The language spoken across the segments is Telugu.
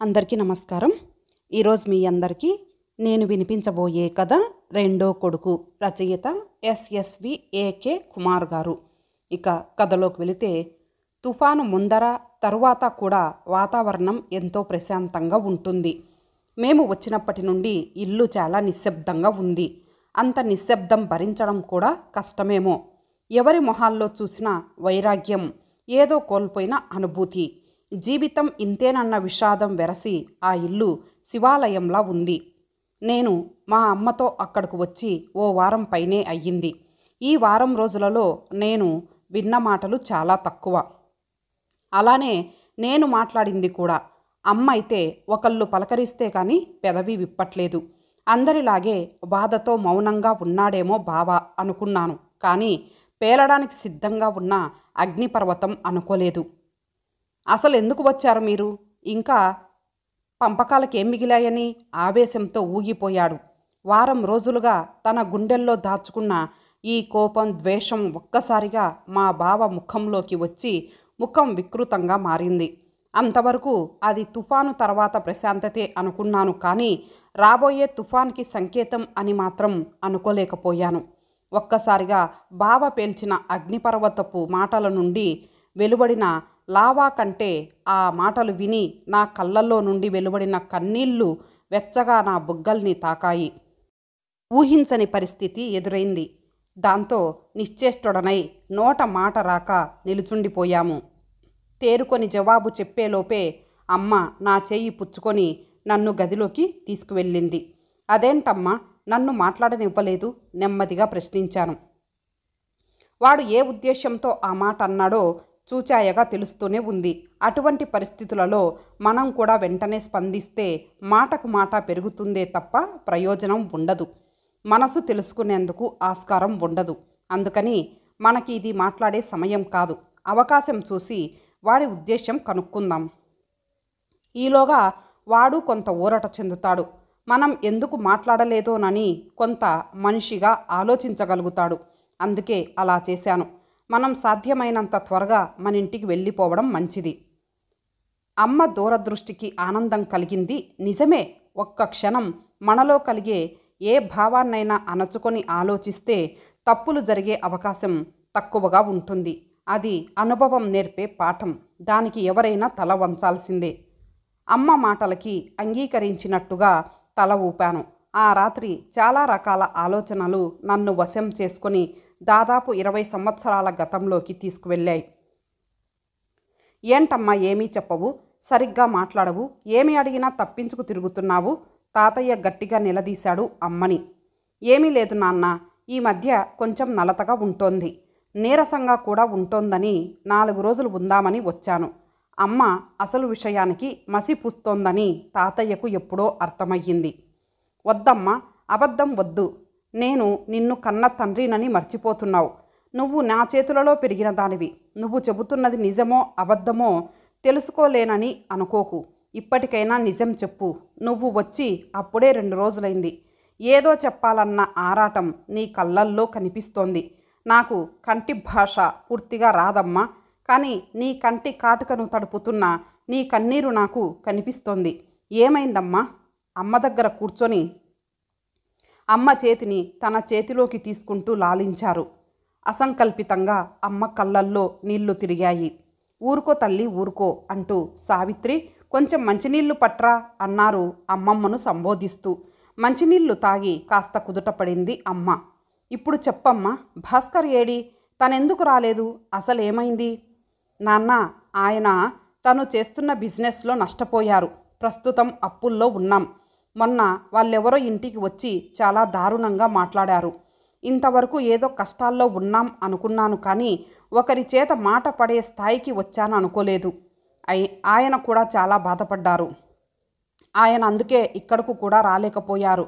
అందరికీ నమస్కారం. ఈరోజు మీ అందరికీ నేను వినిపించబోయే కథ రెండో కొడుకు. రచయిత ఎస్ఎస్వి ఏకే కుమార్ గారు. ఇక కథలోకి వెళితే, తుఫాను ముందర తరువాత కూడా వాతావరణం ఎంతో ప్రశాంతంగా ఉంటుంది. మేము వచ్చినప్పటి నుండి ఇల్లు చాలా నిశ్శబ్దంగా ఉంది. అంత నిశ్శబ్దం భరించడం కూడా కష్టమేమో. ఎవరి మొహాల్లో చూసినా వైరాగ్యం, ఏదో కోల్పోయిన అనుభూతి. జీవితం ఇంతేనన్న విషాదం వెరసి ఆ ఇల్లు శివాలయంలా ఉంది. నేను మా అమ్మతో అక్కడకు వచ్చి ఓ వారం పైనే అయ్యింది. ఈ వారం రోజులలో నేను విన్న మాటలు చాలా తక్కువ. అలానే నేను మాట్లాడింది కూడా. అమ్మ అయితే ఒకళ్ళు పలకరిస్తే కానీ పెదవి విప్పట్లేదు. అందరిలాగే బాధతో మౌనంగా ఉన్నాడేమో బావ అనుకున్నాను. కానీ పేలడానికి సిద్ధంగా ఉన్న అగ్నిపర్వతం అనుకోలేదు. అసలు ఎందుకు వచ్చారు మీరు? ఇంకా పంపకాలకేం మిగిలాయని ఆవేశంతో ఊగిపోయాడు. వారం రోజులుగా తన గుండెల్లో దాచుకున్న ఈ కోపం, ద్వేషం ఒక్కసారిగా మా బావ ముఖంలోకి వచ్చి ముఖం వికృతంగా మారింది. అంతవరకు అది తుఫాను తర్వాత ప్రశాంతతే అనుకున్నాను, కానీ రాబోయే తుఫాన్కి సంకేతం అని మాత్రం అనుకోలేకపోయాను. ఒక్కసారిగా బావ పేల్చిన అగ్నిపర్వతపు మాటల నుండి వెలువడిన లావా కంటే ఆ మాటలు విని నా కళ్ళల్లో నుండి వెలువడిన కన్నీళ్లు వెచ్చగా నా బుగ్గల్ని తాకాయి. ఊహించని పరిస్థితి ఎదురైంది. దాంతో నిశ్చేష్టుడనై నోట మాట రాక నిలుచుండిపోయాము. తేరుకొని జవాబు చెప్పేలోపే అమ్మ నా చెయ్యి పుచ్చుకొని నన్ను గదిలోకి తీసుకువెళ్ళింది. అదేంటమ్మా, నన్ను మాట్లాడనివ్వలేదు? నెమ్మదిగా ప్రశ్నించాను. వాడు ఏ ఉద్దేశంతో ఆ మాట అన్నాడో చూచాయగా తెలుస్తూనే ఉంది. అటువంటి పరిస్థితులలో మనం కూడా వెంటనే స్పందిస్తే మాటకు మాట పెరుగుతుందే తప్ప ప్రయోజనం ఉండదు. మనసు తెలుసుకునేందుకు ఆస్కారం ఉండదు. అందుకని మనకి ఇది మాట్లాడే సమయం కాదు. అవకాశం చూసి వాడి ఉద్దేశం కనుక్కుందాం. ఈలోగా వాడు కొంత ఊరట చెందుతాడు. మనం ఎందుకు మాట్లాడలేదోనని కొంత మనిషిగా ఆలోచించగలుగుతాడు. అందుకే అలా చేశాను. మనం సాధ్యమైనంత త్వరగా మన ఇంటికి వెళ్ళిపోవడం మంచిది. అమ్మ దూరదృష్టికి ఆనందం కలిగింది. నిజమే, ఒక్క క్షణం మనలో కలిగే ఏ భావాన్నైనా అణచుకొని ఆలోచిస్తే తప్పులు జరిగే అవకాశం తక్కువగా ఉంటుంది. అది అనుభవం నేర్పే పాఠం. దానికి ఎవరైనా తల వంచాల్సిందే. అమ్మ మాటలకి అంగీకరించినట్టుగా తల ఊపాను. ఆ రాత్రి చాలా రకాల ఆలోచనలు నన్ను వశం చేసుకొని దాదాపు 20 సంవత్సరాల గతంలోకి తీసుకువెళ్ళాయి. ఏంటమ్మా ఏమీ చెప్పవు, సరిగ్గా మాట్లాడవు, ఏమి అడిగినా తప్పించుకు తిరుగుతున్నావు? తాతయ్య గట్టిగా నిలదీశాడు అమ్మని. ఏమీ లేదు నాన్న, ఈ మధ్య కొంచెం నలతగా ఉంటోంది, నీరసంగా కూడా ఉంటోందని 4 రోజులు ఉందామని వచ్చాను. అమ్మ అసలు విషయానికి మసి పూస్తోందని తాతయ్యకు ఎప్పుడో అర్థమయ్యింది. వద్దమ్మా, అబద్ధం వద్దు. నేను నిన్ను కన్న తండ్రినని మర్చిపోతున్నావు. నువ్వు నా చేతులలో పెరిగిన దానివి. నువ్వు చెబుతున్నది నిజమో అబద్ధమో తెలుసుకోలేనని అనుకోకు. ఇప్పటికైనా నిజం చెప్పు. నువ్వు వచ్చి అప్పుడే 2 రోజులైంది. ఏదో చెప్పాలన్న ఆరాటం నీ కళ్ళల్లో కనిపిస్తోంది. నాకు కంటి భాష పూర్తిగా రాదమ్మా, కానీ నీ కంటి కాటుకను తడుపుతున్న నీ కన్నీరు నాకు కనిపిస్తోంది. ఏమైందమ్మా? అమ్మ దగ్గర కూర్చొని అమ్మ చేతిని తన చేతిలోకి తీసుకుంటూ లాలించారు. అసంకల్పితంగా అమ్మ కళ్ళల్లో నీళ్లు తిరిగాయి. ఊరుకో తల్లి, ఊరుకో అంటూ సావిత్రి కొంచెం మంచినీళ్లు పట్రా అన్నారు అమ్మమ్మను సంబోధిస్తూ. మంచినీళ్లు తాగి కాస్త కుదుటపడింది అమ్మ. ఇప్పుడు చెప్పమ్మా, భాస్కర్ ఏడి? తనెందుకు రాలేదు? అసలేమైంది? నాన్న, ఆయన తను చేస్తున్న బిజినెస్లో నష్టపోయారు. ప్రస్తుతం అప్పుల్లో ఉన్నాం. మొన్న వాళ్ళెవరో ఇంటికి వచ్చి చాలా దారుణంగా మాట్లాడారు. ఇంతవరకు ఏదో కష్టాల్లో ఉన్నాం అనుకున్నాను, కానీ ఒకరి చేత మాట పడే స్థాయికి వచ్చాను అనుకోలేదు. ఆయన కూడా చాలా బాధపడ్డారు. ఆయన అందుకే ఇక్కడకు కూడా రాలేకపోయారు.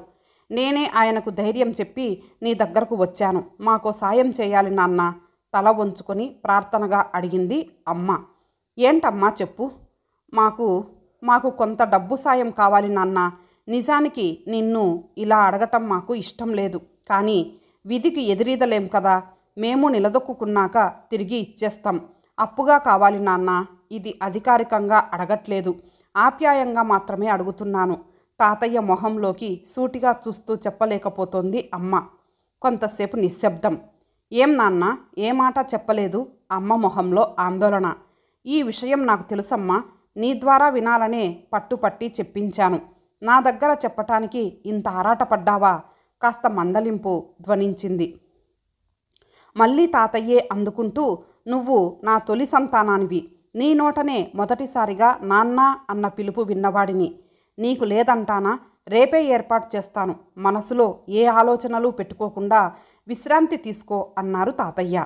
నేనే ఆయనకు ధైర్యం చెప్పి నీ దగ్గరకు వచ్చాను. మాకు సాయం చేయాలి నాన్న, తల వంచుకొని ప్రార్థనగా అడిగింది అమ్మ. ఏంటమ్మా చెప్పు. మాకు కొంత డబ్బు సాయం కావాలి నాన్న. నిజానికి నిన్ను ఇలా అడగటం మాకు ఇష్టం లేదు, కానీ విధికి ఎదురీదలేం కదా. మేము నిలదొక్కున్నాక తిరిగి ఇచ్చేస్తాం. అప్పుగా కావాలి నాన్న. ఇది అధికారికంగా అడగట్లేదు. ఆప్యాయంగా మాత్రమే అడుగుతున్నాను. తాతయ్య మొహంలోకి సూటిగా చూస్తూ చెప్పలేకపోతోంది అమ్మ. కొంతసేపు నిశ్శబ్దం. ఏం నాన్న, ఏ మాట చెప్పలేదు? అమ్మ మొహంలో ఆందోళన. ఈ విషయం నాకు తెలుసమ్మా. నీ ద్వారా వినాలనే పట్టుపట్టి చెప్పించాను. నా దగ్గర చెప్పటానికి ఇంత ఆరాటపడ్డావా? కాస్త మందలింపు ధ్వనించింది. మళ్ళీ తాతయ్యే అందుకుంటూ, నువ్వు నా తొలి సంతానానివి. నీ నోటనే మొదటిసారిగా నాన్న అన్న పిలుపు విన్నవాడిని. నీకు లేదంటానా? రేపే ఏర్పాటు చేస్తాను. మనసులో ఏ ఆలోచనలు పెట్టుకోకుండా విశ్రాంతి తీసుకో అన్నారు తాతయ్య.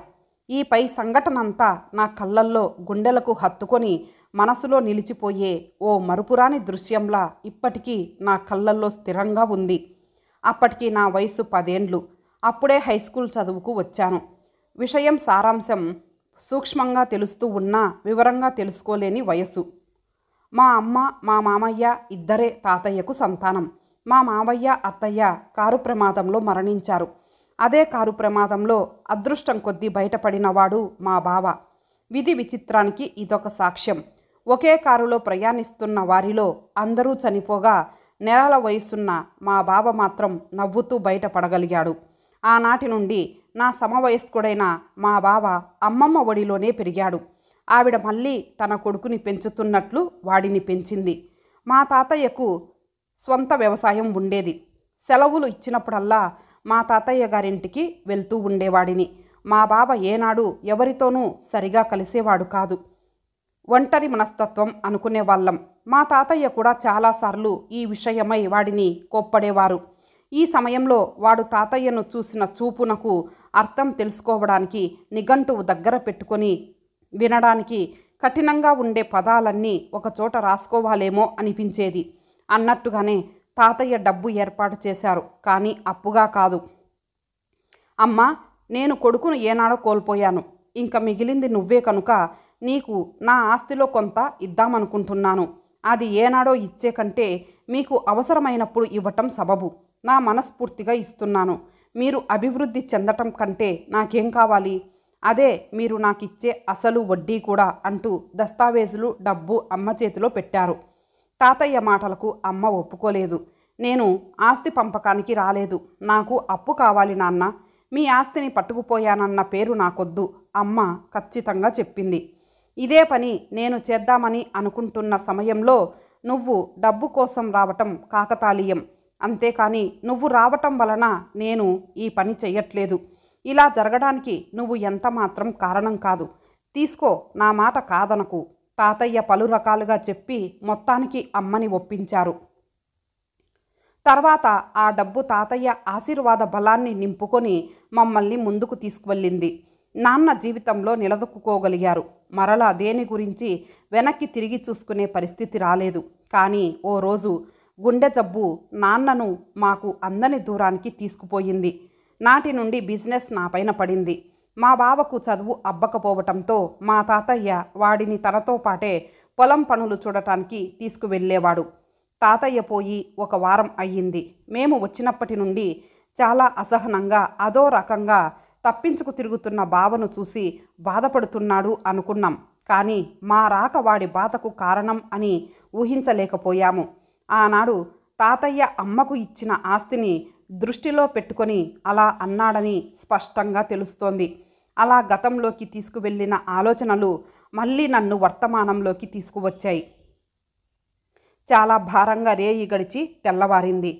ఈ పై సంఘటనంతా నా కళ్ళల్లో గుండెలకు హత్తుకొని మనసులో నిలిచిపోయే ఓ మరుపురాని దృశ్యంలా ఇప్పటికీ నా కళ్ళల్లో స్థిరంగా ఉంది. అప్పటికి నా వయసు 10 ఏండ్లు. అప్పుడే హైస్కూల్ చదువుకు వచ్చాను. విషయం సారాంశం సూక్ష్మంగా తెలుస్తూ ఉన్నా వివరంగా తెలుసుకోలేని వయసు. మా అమ్మ, మా మామయ్య ఇద్దరే తాతయ్యకు సంతానం. మా మామయ్య, అత్తయ్య కారు ప్రమాదంలో మరణించారు. అదే కారు ప్రమాదంలో అదృష్టం కొద్దీ బయటపడినవాడు మా బావ. విధి విచిత్రానికి ఇదొక సాక్ష్యం. ఒకే కారులో ప్రయాణిస్తున్న వారిలో అందరూ చనిపోగా నెలల వయసున్న మా బావ మాత్రం నవ్వుతూ బయటపడగలిగాడు. ఆనాటి నుండి నా సమవయస్కుడైన మా బావ అమ్మమ్మ ఒడిలోనే పెరిగాడు. ఆవిడ మళ్ళీ తన కొడుకుని పెంచుతున్నట్లు వాడిని పెంచింది. మా తాతయ్యకు స్వంత వ్యవసాయం ఉండేది. సెలవులు ఇచ్చినప్పుడల్లా మా తాతయ్య గారింటికి వెళ్తూ ఉండేవాడిని. మా బావ ఏనాడు ఎవరితోనూ సరిగా కలిసేవాడు కాదు. ఒంటరి మనస్తత్వం అనుకునేవాళ్ళం. మా తాతయ్య కూడా చాలాసార్లు ఈ విషయమై వాడిని కోప్పడేవారు. ఈ సమయంలో వాడు తాతయ్యను చూసిన చూపునకు అర్థం తెలుసుకోవడానికి నిఘంటువు దగ్గర పెట్టుకొని వినడానికి కఠినంగా ఉండే పదాలన్నీ ఒకచోట రాసుకోవాలేమో అనిపించేది. అన్నట్టుగానే తాతయ్య డబ్బు ఏర్పాటు చేశారు, కానీ అప్పుగా కాదు. అమ్మా, నేను కొడుకును ఏనాడో కోల్పోయాను. ఇంక మిగిలింది నువ్వే కనుక నీకు నా ఆస్తిలో కొంత ఇద్దామనుకుంటున్నాను. అది ఏనాడో ఇచ్చే కంటే మీకు అవసరమైనప్పుడు ఇవ్వటం సబబు. నా మనస్ఫూర్తిగా ఇస్తున్నాను. మీరు అభివృద్ధి చెందటం కంటే నాకేం కావాలి? అదే మీరు నాకిచ్చే అసలు వడ్డీ కూడా అంటూ దస్తావేజులు, డబ్బు అమ్మ చేతిలో పెట్టారు. తాతయ్య మాటలకు అమ్మ ఒప్పుకోలేదు. నేను ఆస్తి పంపకానికి రాలేదు. నాకు అప్పు కావాలి నాన్న. మీ ఆస్తిని పట్టుకుపోయానన్న పేరు నాకొద్దు, అమ్మ ఖచ్చితంగా చెప్పింది. ఇదే పని నేను చేద్దామని అనుకుంటున్న సమయంలో నువ్వు డబ్బు కోసం రావటం కాకతాళీయం. అంతేకాని నువ్వు రావటం వలన నేను ఈ పని చెయ్యట్లేదు. ఇలా జరగడానికి నువ్వు ఎంత మాత్రం కారణం కాదు. తీసుకో, నా మాట కాదనకు. తాతయ్య పలు రకాలుగా చెప్పి మొత్తానికి అమ్మని ఒప్పించారు. తర్వాత ఆ డబ్బు తాతయ్య ఆశీర్వాద బలాన్ని నింపుకొని మమ్మల్ని ముందుకు తీసుకువెళ్ళింది. నాన్న జీవితంలో నిలదొక్కుకోగలిగారు. మరలా దేని గురించి వెనక్కి తిరిగి చూసుకునే పరిస్థితి రాలేదు. కానీ ఓ రోజు గుండె జబ్బు నాన్నను మాకు అందని దూరానికి తీసుకుపోయింది. నాటి నుండి బిజినెస్ నాపైన పడింది. మా బావకు చదువు అబ్బకపోవటంతో మా తాతయ్య వాడిని తనతో పాటే పొలం పనులు చూడటానికి తీసుకువెళ్ళేవాడు. తాతయ్య పోయి 1 వారం అయ్యింది. మేము వచ్చినప్పటి నుండి చాలా అసహనంగా అదో రకంగా తప్పించుకు తిరుగుతున్న బావను చూసి బాధపడుతున్నాడు అనుకున్నాం. కానీ మా రాక వాడి బాధకు కారణం అని ఊహించలేకపోయాము. ఆనాడు తాతయ్య అమ్మకు ఇచ్చిన ఆస్తిని దృష్టిలో పెట్టుకొని అలా అన్నాడని స్పష్టంగా తెలుస్తోంది. అలా గతంలోకి తీసుకువెళ్ళిన ఆలోచనలు మళ్ళీ నన్ను వర్తమానంలోకి తీసుకువచ్చాయి. చాలా భారంగా రేయి గడిచి తెల్లవారింది.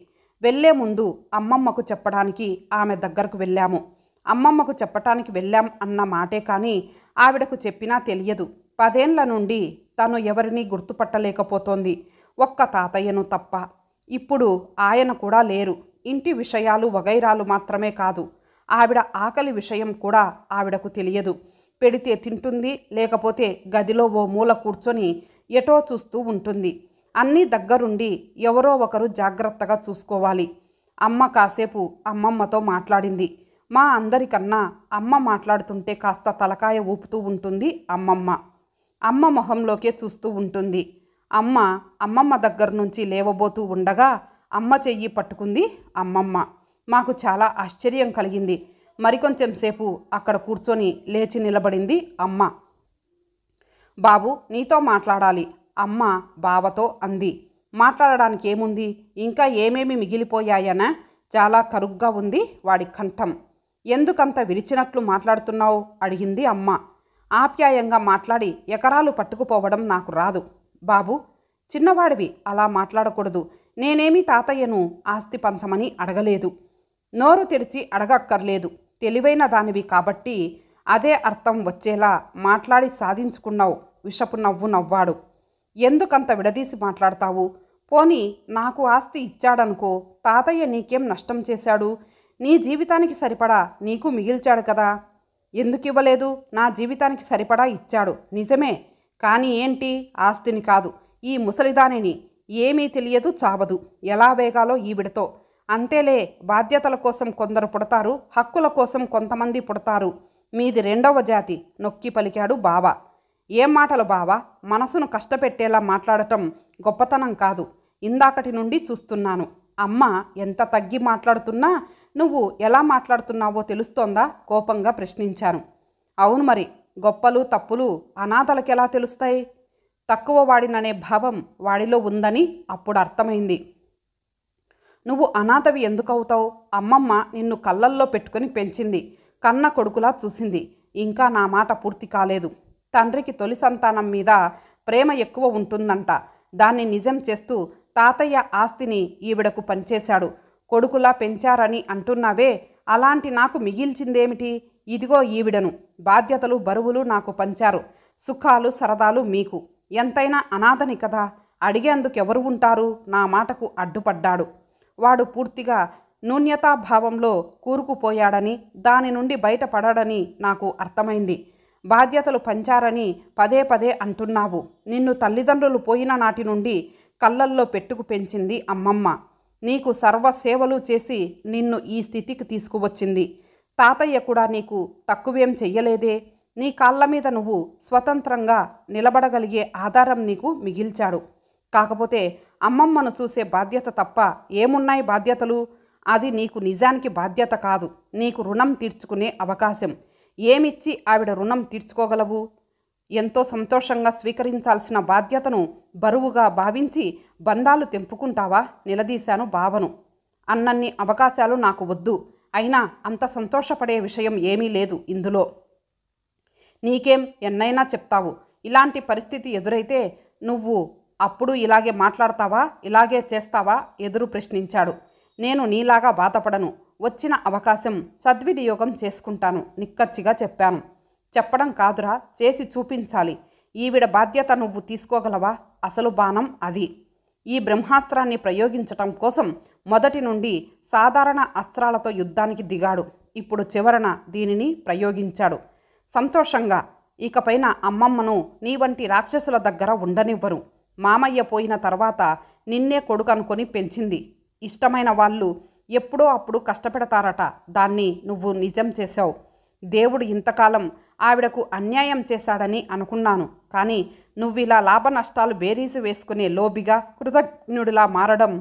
వెళ్ళే ముందు అమ్మమ్మకు చెప్పడానికి ఆమె దగ్గరకు వెళ్ళాము. అమ్మమ్మకు చెప్పటానికి వెళ్ళాం అన్న మాటే కానీ ఆవిడకు చెప్పినా తెలియదు. 10 ఏండ్ల నుండి తను ఎవరినీ గుర్తుపట్టలేకపోతోంది, ఒక్క తాతయ్యను తప్ప. ఇప్పుడు ఆయన కూడా లేరు. ఇంటి విషయాలు వగైరాలు మాత్రమే కాదు, ఆవిడ ఆకలి విషయం కూడా ఆవిడకు తెలియదు. పెడితే తింటుంది, లేకపోతే గదిలో ఓ మూల కూర్చొని ఎటో చూస్తూ ఉంటుంది. అన్నీ దగ్గరుండి ఎవరో ఒకరు జాగ్రత్తగా చూసుకోవాలి. అమ్మ కాసేపు అమ్మమ్మతో మాట్లాడింది. మా అందరికన్నా అమ్మ మాట్లాడుతుంటే కాస్త తలకాయ ఊపుతూ ఉంటుంది అమ్మమ్మ. అమ్మ మొహంలోకే చూస్తూ ఉంటుంది. అమ్మమ్మ దగ్గర నుంచి లేవబోతూ ఉండగా అమ్మ చెయ్యి పట్టుకుంది అమ్మమ్మ. మాకు చాలా ఆశ్చర్యం కలిగింది. మరికొంచెం సేపు అక్కడ కూర్చొని లేచి నిలబడింది అమ్మ. బాబు, నీతో మాట్లాడాలి. అమ్మ బావతో అంది. మాట్లాడడానికి ఏముంది, ఇంకా ఏమేమి మిగిలిపోయాయనా? చాలా కరుగ్గా ఉంది వాడి కంఠం. ఎందుకంత విరిచినట్లు మాట్లాడుతున్నావు అడిగింది అమ్మ. ఆప్యాయంగా మాట్లాడి ఎకరాలు పట్టుకుపోవడం నాకు రాదు. బాబు, చిన్నవాడివి, అలా మాట్లాడకూడదు. నేనేమీ తాతయ్యను ఆస్తి పంచమని అడగలేదు. నోరు తెరిచి అడగక్కర్లేదు. తెలివైన దానివి కాబట్టి అదే అర్థం వచ్చేలా మాట్లాడి సాధించుకున్నావు. విషపు నవ్వు నవ్వాడు. ఎందుకంత విడదీసి మాట్లాడతావు? పోనీ నాకు ఆస్తి ఇచ్చాడనుకో, తాతయ్య నీకేం నష్టం చేశాడు? నీ జీవితానికి సరిపడా నీకు మిగిల్చాడు కదా. ఎందుకు ఇవ్వలేదు? నా జీవితానికి సరిపడా ఇచ్చాడు నిజమే, కానీ ఏంటి? ఆస్తిని కాదు, ఈ ముసలిదానిని. ఏమీ తెలియదు, చావదు. ఎలా వేగాలో ఈవిడతో. అంతేలే, బాధ్యతల కోసం కొందరు పుడతారు, హక్కుల కోసం కొంతమంది పుడతారు. మీది రెండవ జాతి, నొక్కి పలికాడు బావ. ఏం మాటలు బావా? మనసును కష్టపెట్టేలా మాట్లాడటం గొప్పతనం కాదు. ఇందాకటి నుండి చూస్తున్నాను. అమ్మ ఎంత తగ్గి మాట్లాడుతున్నా నువ్వు ఎలా మాట్లాడుతున్నావో తెలుస్తోందా? కోపంగా ప్రశ్నించాను. అవును మరి, గొప్పలు తప్పులు అనాథలకెలా తెలుస్తాయి? తక్కువ వాడిననే భావం వాడిలో ఉందని అప్పుడు అర్థమైంది. నువ్వు అనాథవి ఎందుకవుతావు? అమ్మమ్మ నిన్ను కళ్ళల్లో పెట్టుకుని పెంచింది, కన్న కొడుకులా చూసింది. ఇంకా నా మాట పూర్తి కాలేదు. తండ్రికి తొలి సంతానం మీద ప్రేమ ఎక్కువ ఉంటుందంట. దాన్ని నిజం చేస్తూ తాతయ్య ఆస్తిని ఈవిడకు పంచేశాడు. కొడుకులా పెంచారని అంటున్నావే, అలాంటి నాకు మిగిల్చిందేమిటి? ఇదిగో ఈవిడను. బాధ్యతలు బరువులు నాకు పంచారు. సుఖాలు సరదాలు మీకు. ఎంతైనా అనాథని కదా, అడిగేందుకెవరు ఉంటారు? నా మాటకు అడ్డుపడ్డాడు. వాడు పూర్తిగా న్యూన్యతాభావంలో కూరుకుపోయాడని, దాని నుండి బయటపడాడని నాకు అర్థమైంది. బాధ్యతలు పంచారని పదే పదే అంటున్నావు. నిన్ను తల్లిదండ్రులు పోయిన నాటి నుండి కళ్ళల్లో పెట్టుకు పెంచింది అమ్మమ్మ. నీకు సర్వసేవలు చేసి నిన్ను ఈ స్థితికి తీసుకువచ్చింది. తాతయ్య కూడా నీకు తక్కువేం చెయ్యలేదే. నీ కాళ్ళ మీద నువ్వు స్వతంత్రంగా నిలబడగలిగే ఆధారం నీకు మిగిల్చాడు. కాకపోతే అమ్మమ్మను చూసే బాధ్యత తప్ప ఏమున్నాయి బాధ్యతలు? అది నీకు నిజానికి బాధ్యత కాదు, నీకు రుణం తీర్చుకునే అవకాశం. ఏమిచ్చి ఆవిడ రుణం తీర్చుకోగలవు? ఎంతో సంతోషంగా స్వీకరించాల్సిన బాధ్యతను బరువుగా భావించి బంధాలు తెంపుకుంటావా? నిలదీశాను బావను. అన్నన్ని అవకాశాలు నాకు వద్దు. అయినా అంత సంతోషపడే విషయం ఏమీ లేదు ఇందులో. నీకేం ఎన్నైనా చెప్తావు. ఇలాంటి పరిస్థితి ఎదురైతే నువ్వు అప్పుడు ఇలాగే మాట్లాడతావా, ఇలాగే చేస్తావా? ఎదురు ప్రశ్నించాడు. నేను నీలాగా బాధపడను. వచ్చిన అవకాశం సద్వినియోగం చేసుకుంటాను, నిక్కచ్చిగా చెప్పాను. చెప్పడం కాదురా, చేసి చూపించాలి. ఈవిడ బాధ్యత నువ్వు తీసుకోగలవా? అసలు బాణం అది. ఈ బ్రహ్మాస్త్రాన్ని ప్రయోగించటం కోసం మొదటి నుండి సాధారణ అస్త్రాలతో యుద్ధానికి దిగాడు. ఇప్పుడు చివరన దీనిని ప్రయోగించాడు. సంతోషంగా. ఇకపైన అమ్మమ్మను నీ వంటి రాక్షసుల దగ్గర ఉండనివ్వరు. మామయ్య పోయిన తర్వాత నిన్నే కొడుకు అనుకొని పెంచింది. ఇష్టమైన వాళ్ళు ఎప్పుడో అప్పుడు కష్టపెడతారట. దాన్ని నువ్వు నిజం చేశావు. దేవుడు ఇంతకాలం ఆవిడకు అన్యాయం చేశాడని అనుకున్నాను. కానీ నువ్విలా లాభ నష్టాలు బేరీజు వేసుకునే లోబిగా కృతజ్ఞుడిలా మారడం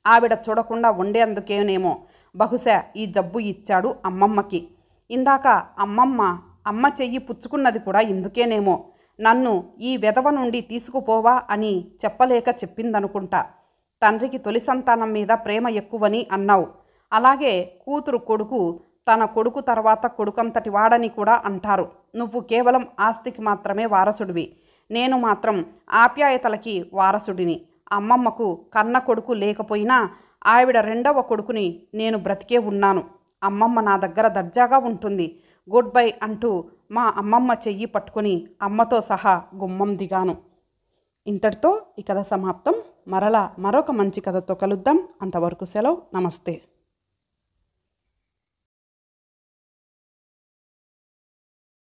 ఆవిడ చూడకుండా ఉండేందుకేనేమో. బహుశా ఈ జబ్బు ఇచ్చాడు అమ్మమ్మకి. ఇందాక అమ్మ చెయ్యి పుచ్చుకున్నది కూడా ఇందుకేనేమో. నన్ను ఈ వెధవ నుండి తీసుకుపోవా అని చెప్పలేక చెప్పిందనుకుంటా. తండ్రికి తొలి సంతానం మీద ప్రేమ ఎక్కువని అన్నావు. అలాగే కూతురు కొడుకు తన కొడుకు తర్వాత కొడుకంతటి వాడని కూడా అంటారు. నువ్వు కేవలం ఆస్తికి మాత్రమే వారసుడివి. నేను మాత్రం ఆప్యాయతలకి వారసుడిని. అమ్మమ్మకు కన్న కొడుకు లేకపోయినా ఆవిడ రెండవ కొడుకుని నేను బ్రతికే ఉన్నాను. అమ్మమ్మ నా దగ్గర దర్జాగా ఉంటుంది. గుడ్ బై అంటూ మా అమ్మమ్మ చెయ్యి పట్టుకుని అమ్మతో సహా గుమ్మం దిగాను. ఇంతటితో ఈ కథ సమాప్తం. మరలా మరొక మంచి కథతో కలుద్దాం. అంతవరకు సెలవు. నమస్తే.